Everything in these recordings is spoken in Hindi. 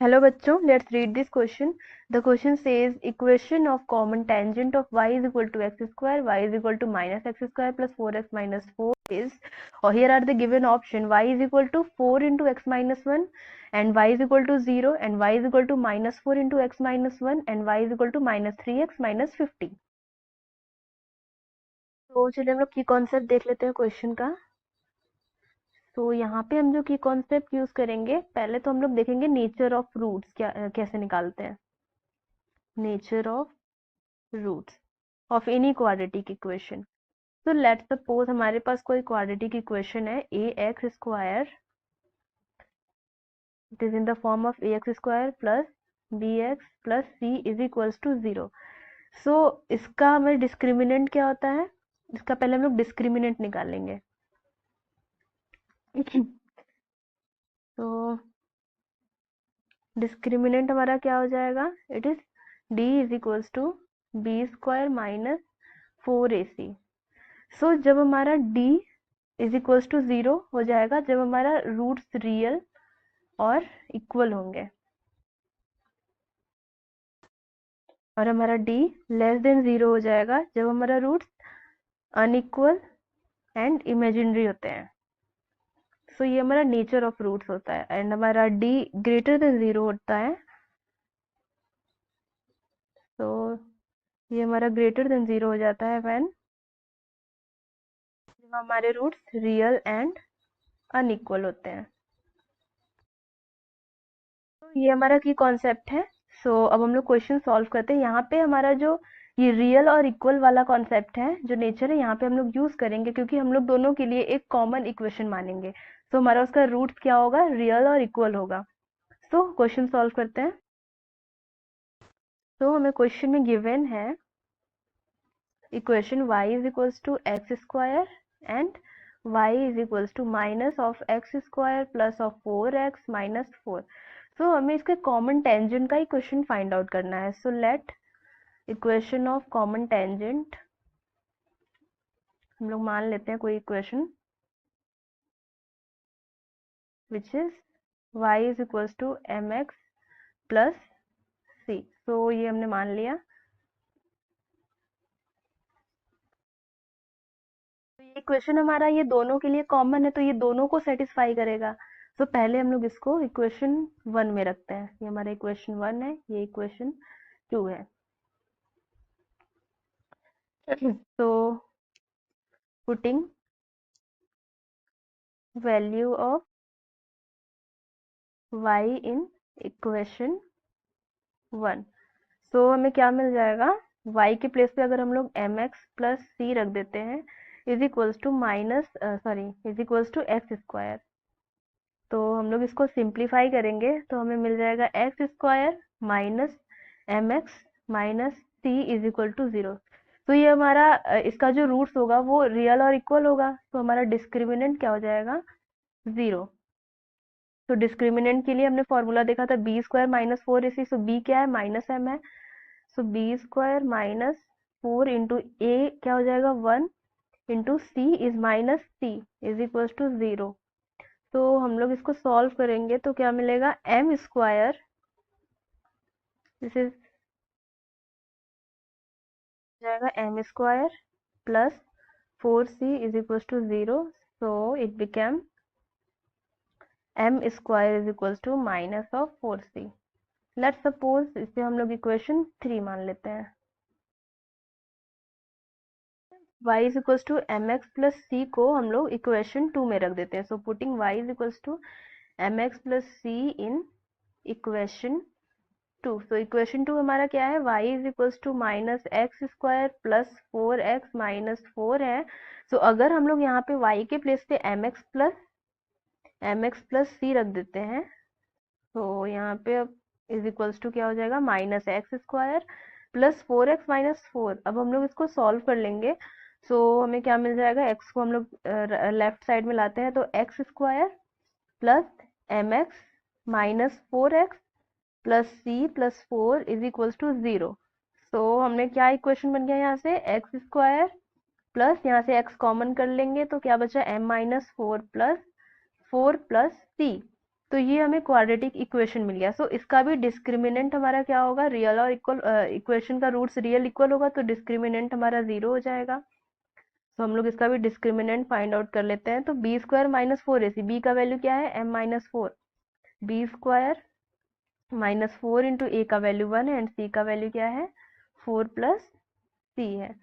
Hello bachcho, let's read this question. The question says equation of common tangent of y is equal to x square, y is equal to minus x square plus 4x minus 4 is, or here are the given option, y is equal to 4 into x minus 1 and y is equal to 0 and y is equal to minus 4 into x minus 1 and y is equal to minus 3x minus 50. तो चलिए हम लोग की कॉन्सेप्ट देख लेते हैं क्वेश्चन का। तो यहाँ पे हम जो की कॉन्सेप्ट यूज करेंगे, पहले तो हम लोग देखेंगे नेचर ऑफ रूट्स क्या कैसे निकालते हैं। Nature of roots of any quadratic equation. तो लेट्स सपोज हमारे पास कोई क्वाड्रेटिक इक्वेशन है a x square, it is in the form of a x square plus b x plus C is equals to 0। So इसका हमें डिस्क्रिमिनेंट क्या होता है, इसका पहले हम लोग डिस्क्रिमिनेंट निकालेंगे। तो डिस्क्रिमिनेंट हमारा क्या हो जाएगा, it is D is equals to B square minus 4ac। So जब हमारा d इज इक्वल्स टू 0 हो जाएगा जब हमारा रूट्स रियल और इक्वल होंगे, और हमारा d लेस देन 0 हो जाएगा जब हमारा रूट्स अनइक्वल एंड इमेजिनरी होते हैं। सो ये हमारा नेचर ऑफ रूट्स होता है, एंड हमारा d ग्रेटर देन 0 होता है। तो ये हमारा ग्रेटर देन 0 हो जाता है व्हेन जब हमारे रूट्स रियल एंड अनइक्वल होते हैं। तो ये हमारा की कॉन्सेप्ट है। सो अब हम लोग क्वेश्चन सॉल्व करते हैं। यहाँ पे हमारा जो ये रियल और इक्वल वाला कॉन्सेप्ट है, जो नेचर है, यहाँ पे हम लोग यूज करेंगे क्योंकि हम लोग दोनों के लिए एक कॉमन इक्वेशन मानेंगे। सो हमारा उसका रूट्स क्या होगा, रियल और इक्वल होगा। सो क्वेश्चन सॉल्व करते हैं। तो हमें क्वेश्चन में गिवन है equation y is equals to x square and y is equals to minus of x square plus of 4x minus 4। So हमें इसके कॉमन टेंजेंट का इक्वेशन फाइंड आउट करना है। So let equation of common tangent, हम लोग मान लेते हैं कोई equation which is y is equals to mx plus c। So ये हमने मान लिया। तो ये इक्वेशन हमारा ये दोनों के लिए कॉमन है, तो ये दोनों को सेटिस्फाई करेगा। तो पहले हम लोग इसको इक्वेशन 1 में रखते हैं। ये हमारा इक्वेशन 1 है, ये इक्वेशन 2 है। तो putting value of y in equation 1, सो हमें क्या मिल जाएगा, y के प्लेस पे अगर हम लोग mx प्लस c रख देते हैं is equals to minus is equals to x square. तो हम लोग इसको सिंप्लीफाई करेंगे तो हमें मिल जाएगा x square minus mx minus c is equal to 0। तो ये हमारा इसका जो रूट्स होगा वो रियल और इक्वल होगा, तो हमारा डिस्क्रिमिनेंट क्या हो जाएगा, 0। तो डिस्क्रिमिनेंट के लिए हमने फॉर्मूला देखा था B square minus 4ac। So B क्या है, माइनस m है। So B square minus 4 into A क्या हो जाएगा, 1 into C is minus C is equal to 0। तो हम लोग इसको सॉल्व करेंगे तो क्या मिलेगा, एम स्क्वायर, दिस इज जाएगा m square plus 4c is equal to 0। So it became m square is equal to minus of 4c। Let's suppose इसे हम लोग इक्वेशन 3 मान लेते हैं। y is equal to M x plus c को हम लोग इक्वेशन 2 में रख देते हैं। So putting y is equal to M x plus c in equation 2। So equation 2 हमारा क्या है, y is equal to minus x square plus 4x minus 4 है। सो अगर हम लोग यहाँ पे y के प्लेस पे mx प्लस सी रख देते हैं तो यहाँ पे अब इज इक्वल्स टू क्या हो जाएगा, minus x square plus 4x minus 4। अब हम लोग इसको सॉल्व कर लेंगे। सो हमें क्या मिल जाएगा, x को हम लोग लेफ्ट साइड में लाते हैं तो x square plus mx minus 4x plus C plus 4 is equals to 0। So हमने क्या इक्वेशन बन गया यहाँ से, एक्स स्क्वायर प्लस यहाँ से x कॉमन कर लेंगे तो क्या बचा, m माइनस 4 प्लस सी। तो ये हमें क्वाड्रेटिक इक्वेशन मिल गया। सो इसका भी डिस्क्रिमिनेंट हमारा क्या होगा, रियल और इक्वल, इक्वेशन का रूट्स रियल इक्वल होगा तो डिस्क्रिमिनेंट हमारा 0 हो जाएगा। तो हम लोग इसका भी डिस्क्रिमिनेंट फाइंड आउट कर लेते हैं। तो b square minus four a c, b का वैल्यू क्या है m minus four, b square minus four into a का वैल्यू 1 है एंड सी का वैल्यू क्या है 4 प्लस सी है।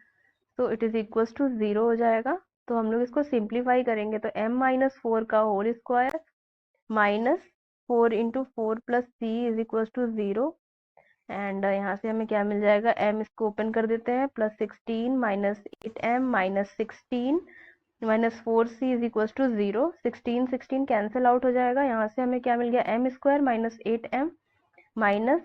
तो इट इज इक्वल्स टू 0 हो जाएगा। तो हम लोग इसको सिंप्लीफाई करेंगे तो m माइनस फोर का whole square minus four into four plus C is equals to 0 and यहाँ से हमें क्या मिल जाएगा, m इसको ओपन कर देते हैं, plus 16 minus 8m minus 16 minus four C is equals to 0, 16 16 cancel out हो जाएगा। यहाँ से हमें क्या मिल गया, m square minus 8m minus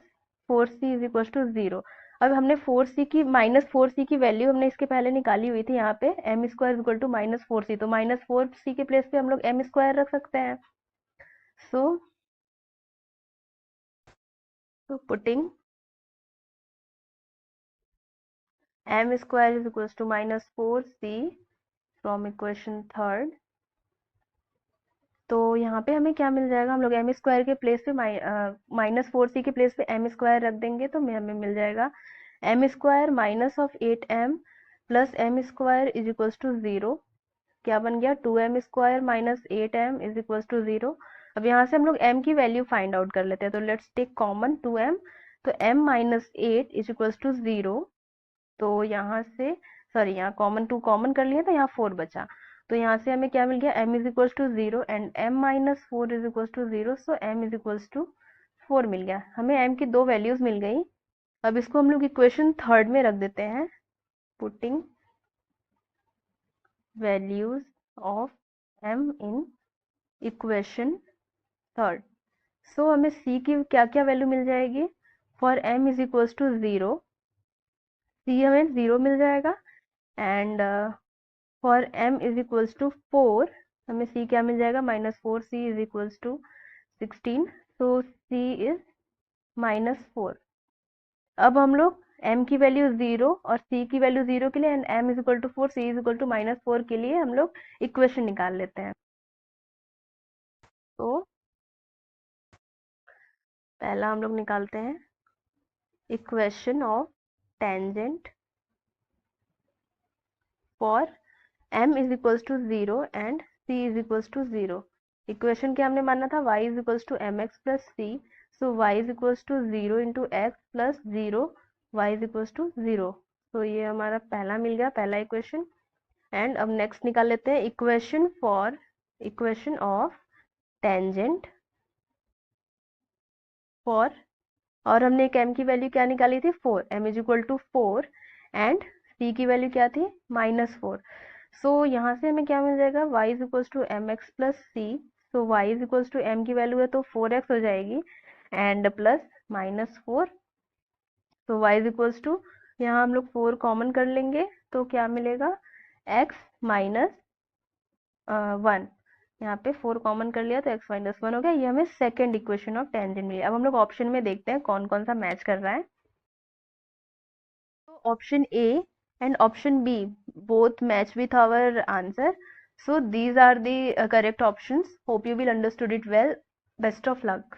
four C is equals to 0। अब हमने फोर सी की माइनस फोर सी की वैल्यू हमने इसके पहले निकाली हुई थी यहाँ पे, m square equal to minus four c, तो माइनस फोर सी के प्लेस पे हम लोग m स्क्वायर रख सकते हैं। So putting m square is equals to minus 4c from equation third. तो यहाँ पे हमें क्या मिल जाएगा, हम लोग m स्क्वायर के प्लेस पे माइनस फोर सी के प्लेस पे m स्क्वायर रख देंगे तो हमें मिल जाएगा m square minus of 8m plus m square is equals to 0। क्या बन गया, 2m square minus 8m is equals to 0। अब यहाँ से हम लोग m की वैल्यू फाइंड आउट कर लेते हैं। तो लेट्स टेक कॉमन 2m, तो m minus 8 is equals to 0। तो यहाँ से सॉरी, यहाँ कॉमन टू कॉमन कर लिया था, यहाँ 4 बचा। तो यहाँ से हमें क्या मिल गया, m is equals to 0 and m minus four is equals to 0, so m is equals to 4 मिल गया। हमें m की दो वैल्यूज मिल गई। अब इसको हम लोग इक्वेशन थर्ड में रख देते हैं, putting values of m in equation third. So हमें c की क्या क्या वैल्यू मिल जाएगी, for m is equals to 0, c हमें 0 मिल जाएगा and for m is equals to 4 हमें c क्या मिल जाएगा, minus four C is equals to 16, so c is minus four. अब हम लोग m की वैल्यू 0 और c की वैल्यू 0 के लिए and m is equal to four, c is equal to minus four के लिए हम लोग इक्वेशन निकाल लेते हैं। तो पहला हम लोग निकालते हैं equation of tangent for m is equals to 0 and c is equals to 0। Equation क्या हमने माना था, y is equals to M x plus C, so y is equals to 0 into x plus 0, y is equals to 0। तो ये हमारा पहला मिल गया, पहला इक्वेशन। एंड अब नेक्स्ट निकाल लेते हैं equation for equation of tangent for, और हमने एक m की वैल्यू क्या निकाली थी, 4, m is equal to 4 and c की वैल्यू क्या थी, माइनस 4। सो यहाँ से हमें क्या मिल जाएगा, y is equals to M x plus C, so y is equals to m की वैल्यू है तो 4x हो जाएगी एंड प्लस माइनस 4, तो y इज इक्वल्स टू, यहाँ हम लोग 4 कॉमन कर लेंगे तो क्या मिलेगा, x माइनस 1, यहाँ पे 4 कॉमन कर लिया तो x माइनस 1 हो गया। ये हमें सेकेंड इक्वेशन ऑफ टेंजेंट मिली। अब हम लोग ऑप्शन में देखते हैं कौन कौन सा मैच कर रहा है। तो option A and option B both match with our answer. So these are the correct options. Hope you will understood it well. Best of luck.